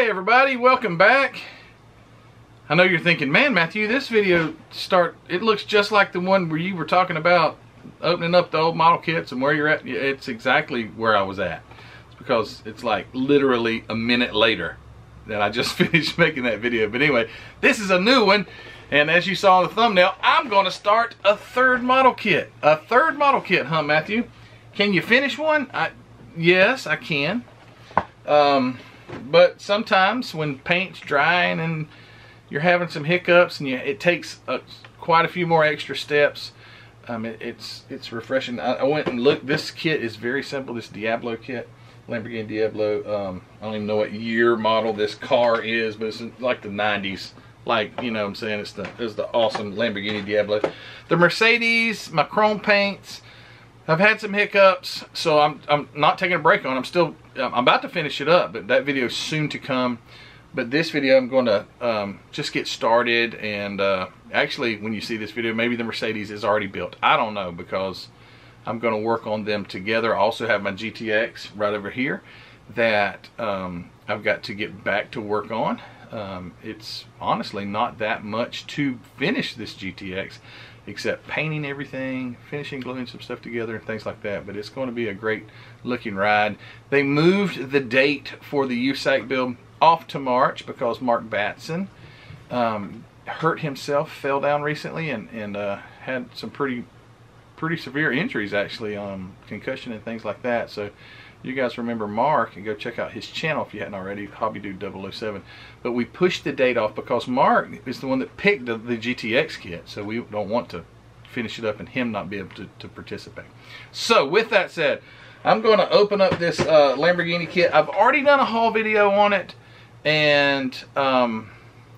Hey everybody, welcome back. I know you're thinking, man Matthew, this video it looks just like the one where you were talking about opening up the old model kits and where you're at. It's exactly where I was at. It's because it's like literally a minute later that I just finished making that video. But anyway, this is a new one, and as you saw in the thumbnail, I'm going to start a third model kit. A third model kit, huh Matthew? Can you finish one? Yes, I can. But sometimes when paint's drying and you're having some hiccups and it takes quite a few more extra steps, it's refreshing. I went and looked. This kit is very simple. This Diablo kit, Lamborghini Diablo. I don't even know what year model this car is, but it's like the 90s. Like, you know what I'm saying, it's the awesome Lamborghini Diablo. The Mercedes, my chrome paints. I've had some hiccups, so I'm not taking a break on. I'm about to finish it up, but that video is soon to come. But this video, I'm going to just get started, and actually, when you see this video, maybe the Mercedes is already built. I don't know, because I'm going to work on them together. I also have my GTX right over here that I've got to get back to work on. It's honestly not that much to finish this GTX, except painting everything, finishing, gluing some stuff together and things like that. But it's going to be a great looking ride. They moved the date for the USAC build off to March because Mark Batson hurt himself, fell down recently, and had some pretty severe injuries, actually, concussion and things like that. So you guys remember Mark, and go check out his channel if you hadn't already, Hobby Dude 007. But we pushed the date off because Mark is the one that picked the GTX kit, so we don't want to finish it up and him not be able to participate. So with that said, I'm going to open up this Lamborghini kit. I've already done a haul video on it, and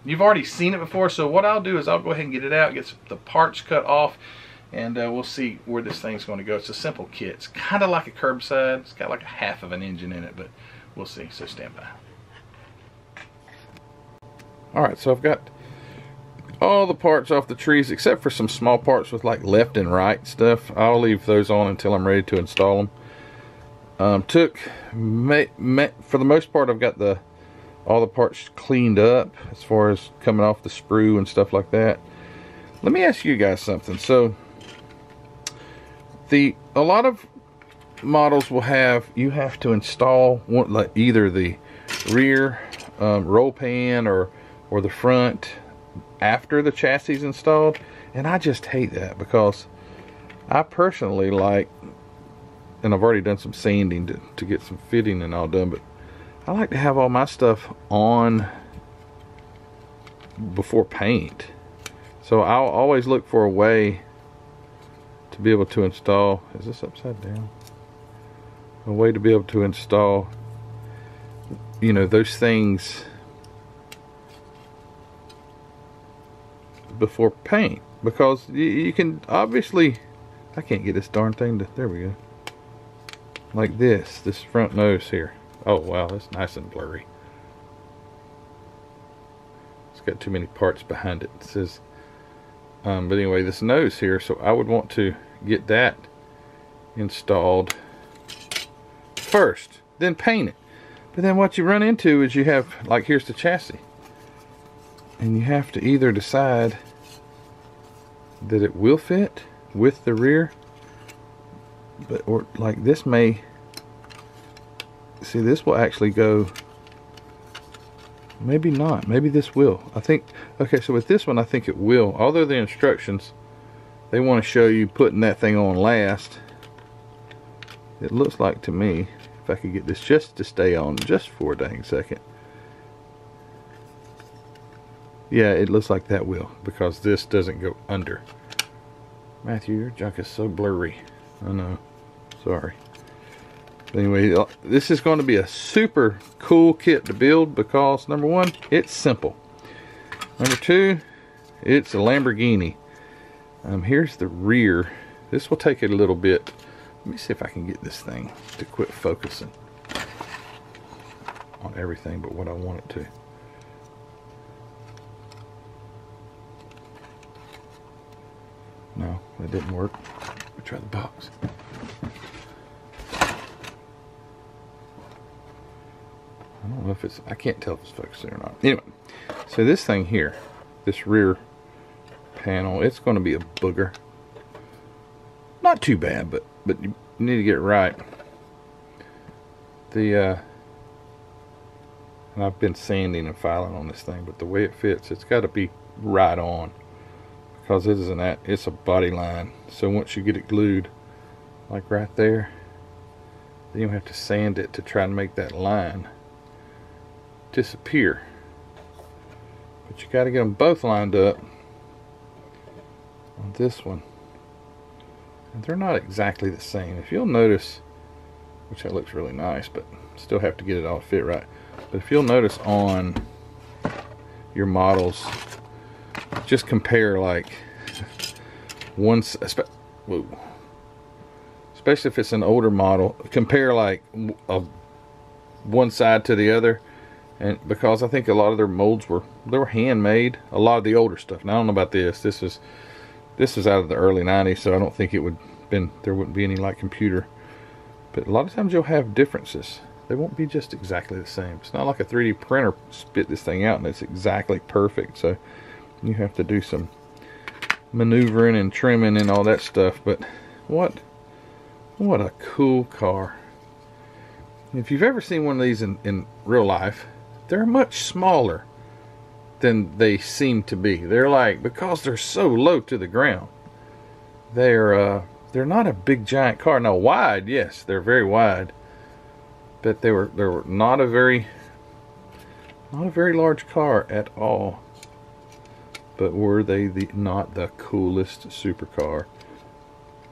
you've already seen it before. So what I'll do is I'll go ahead and get it out, get the parts cut off, and we'll see where this thing's going to go. It's a simple kit. It's kind of like a curbside. It's got like a half of an engine in it, but we'll see. So stand by. Alright, so I've got all the parts off the trees except for some small parts with like left and right stuff. I'll leave those on until I'm ready to install them. For the most part, I've got all the parts cleaned up as far as coming off the sprue and stuff like that. Let me ask you guys something. So a lot of models will you have to install either the rear roll pan or the front after the chassis is installed, and I just hate that because I personally like, and I've already done some sanding to get some fitting and all done, but I like to have all my stuff on before paint. So I'll always look for a way to be able to install, is this upside down? A way to be able to install, you know, those things before paint. Because you can obviously, I can't get this darn thing to, there we go. Like this front nose here. Oh wow, that's nice and blurry. It's got too many parts behind it. It says, but anyway, this nose here, so I would want to get that installed first, then paint it. But then what you run into is you have, like, here's the chassis, and you have to either decide that it will fit with the rear, or like this may, see, this will actually go, maybe not, maybe this will. I think, okay, so with this one I think it will, although the instructions, they want to show you putting that thing on last. It looks like to me, if I could get this just to stay on just for a dang second, yeah, it looks like that will, because this doesn't go under. Matthew, your junk is so blurry. I know, sorry. Anyway, this is going to be a super cool kit to build because, number one, it's simple. Number two, it's a Lamborghini. Here's the rear. This will take it a little bit. Let me see if I can get this thing to quit focusing on everything but what I want it to. No, that didn't work. Let me try the box. I don't know if it's, I can't tell if it's focusing or not. Anyway, so this thing here, this rear panel, it's going to be a booger. Not too bad, but you need to get it right. And I've been sanding and filing on this thing, but the way it fits, it's got to be right on, because it isn't that, it's a body line. So once you get it glued, like right there, then you have to sand it to try and make that line disappear. But you got to get them both lined up on this one, and they're not exactly the same. If you'll notice, which that looks really nice, but still have to get it all to fit right. But if you'll notice on your models, just compare like especially if it's an older model, compare like one side to the other. And because I think a lot of their molds were handmade, a lot of the older stuff. Now I don't know about this. This is out of the early 90s, so I don't think there wouldn't be any like computer. But a lot of times you'll have differences. They won't be just exactly the same. It's not like a 3D printer spit this thing out and it's exactly perfect. So you have to do some maneuvering and trimming and all that stuff. But what a cool car. If you've ever seen one of these in real life, they're much smaller than they seem to be. They're like, because they're so low to the ground, they're not a big giant car. Now wide, yes, they're very wide, but they were not a very large car at all. But were they not the coolest supercar?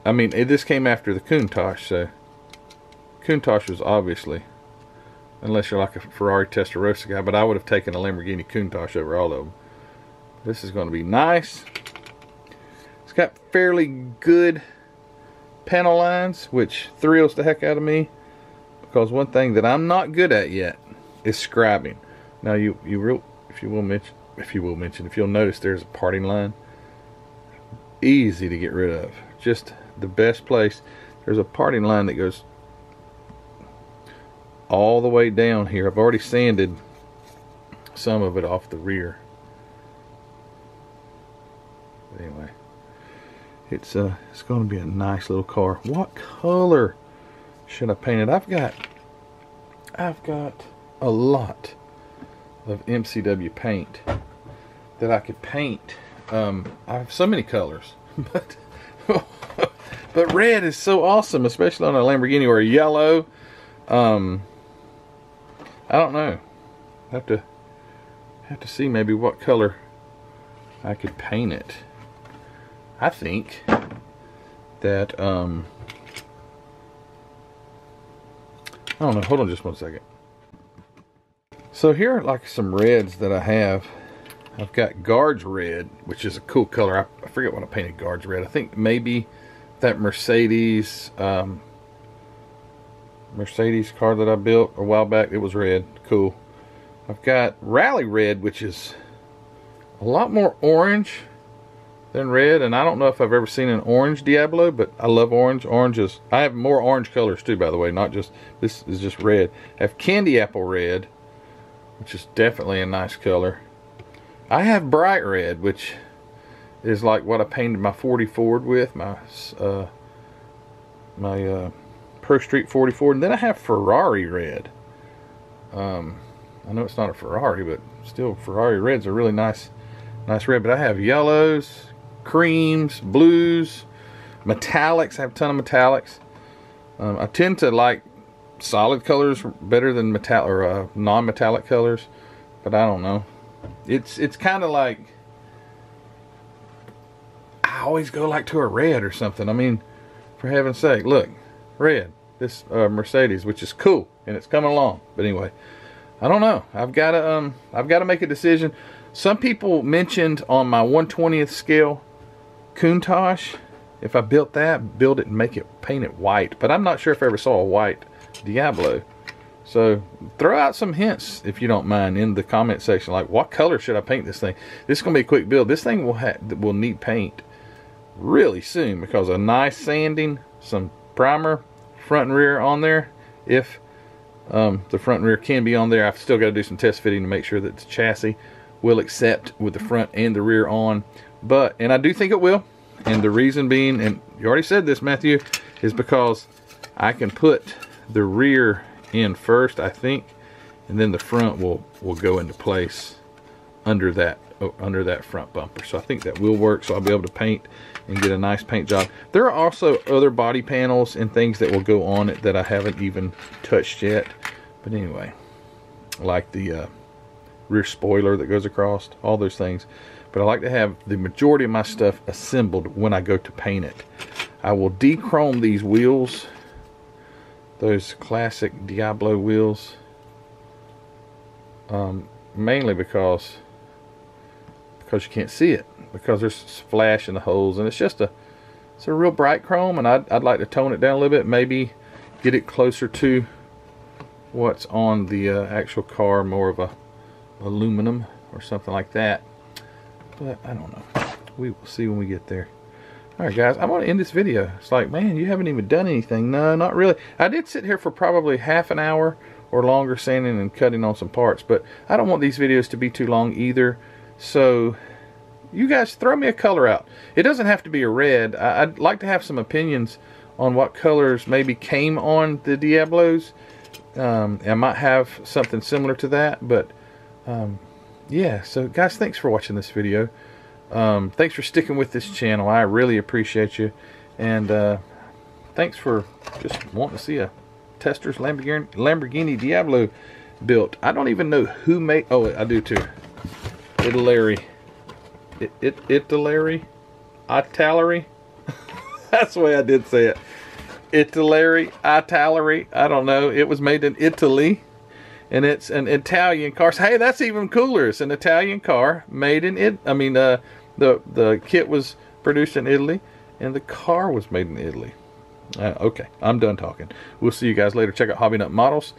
I mean, this came after the Countach, so Countach was obviously, unless you're like a Ferrari Testarossa guy, but I would have taken a Lamborghini Countach over all of them. This is going to be nice. It's got fairly good panel lines, which thrills the heck out of me, because one thing that I'm not good at yet is scribing. Now if you'll notice, there's a parting line. Easy to get rid of. Just the best place. There's a parting line that goes all the way down here. I've already sanded some of it off the rear. But anyway, it's going to be a nice little car. What color should I paint it? I've got a lot of MCW paint that I could paint. I have so many colors, but but red is so awesome, especially on a Lamborghini, or a yellow. I don't know. Have to see maybe what color I could paint it. I think that I don't know. Hold on just one second. So here are like some reds that I have. I've got Guards Red, which is a cool color. I forget what I painted Guards Red. I think maybe that Mercedes car that I built a while back, it was red. Cool. I've got Rally Red, which is a lot more orange than red, and I don't know if I've ever seen an orange Diablo, but I love orange. I have more orange colors too, by the way, not just, this is just red. I have Candy Apple Red, which is definitely a nice color. I have Bright Red, which is like what I painted my 40 Ford with, my Pro Street 40 Ford. And then I have Ferrari Red. I know it's not a Ferrari, but still, Ferrari Reds are really nice red. But I have yellows, creams, blues, metallics. I have a ton of metallics. I tend to like solid colors better than non-metallic colors, but I don't know. It's kind of like, I always go like to a red or something. I mean, for heaven's sake, look, red. This Mercedes, which is cool, and it's coming along. But anyway, I don't know. I've got to make a decision. Some people mentioned on my 1/20th scale Countach, if I build it and paint it white. But I'm not sure if I ever saw a white Diablo. So throw out some hints, if you don't mind, in the comment section. Like, what color should I paint this thing? This is going to be a quick build. This thing will need paint really soon, because a nice sanding, some primer, front and rear on there. If The front and rear can be on there. I've still got to do some test fitting to make sure that the chassis will accept with the front and the rear on. And I do think it will. And the reason being, and you already said this, Matthew, is because I can put the rear in first, I think, and then the front will go into place under that front bumper. So I think that will work. So I'll be able to paint and get a nice paint job. There are also other body panels and things that will go on it that I haven't even touched yet. But anyway, like the rear spoiler that goes across, all those things. But I like to have the majority of my stuff assembled when I go to paint it. I will de-chrome these wheels, those classic Diablo wheels, mainly because you can't see it, because there's flash in the holes, and it's a real bright chrome, and I'd like to tone it down a little bit, maybe get it closer to what's on the actual car, more of a aluminum or something like that. But I don't know, we will see when we get there. Alright guys, I'm going to end this video. It's like, man, you haven't even done anything. No, not really. I did sit here for probably half an hour or longer sanding and cutting on some parts, but I don't want these videos to be too long either. So you guys throw me a color out. It doesn't have to be a red. I'd like to have some opinions on what colors maybe came on the Diablos. I might have something similar to that, but yeah. So guys, thanks for watching this video. Thanks for sticking with this channel. I really appreciate you. And thanks for just wanting to see a Tester's Lamborghini Diablo built. I don't even know who made. Oh, I do too. Italeri. Italeri. That's the way I did say it. Italeri. I don't know. It was made in Italy, and it's an Italian car. So, hey, that's even cooler. It's an Italian car made in it. I mean, the kit was produced in Italy, and the car was made in Italy. Okay, I'm done talking. We'll see you guys later. Check out Hobby Nut Models,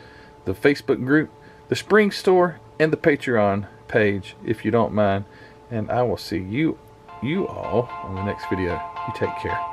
the Facebook group, the Spring Store, and the Patreon page if you don't mind. And I will see you all on the next video. You take care.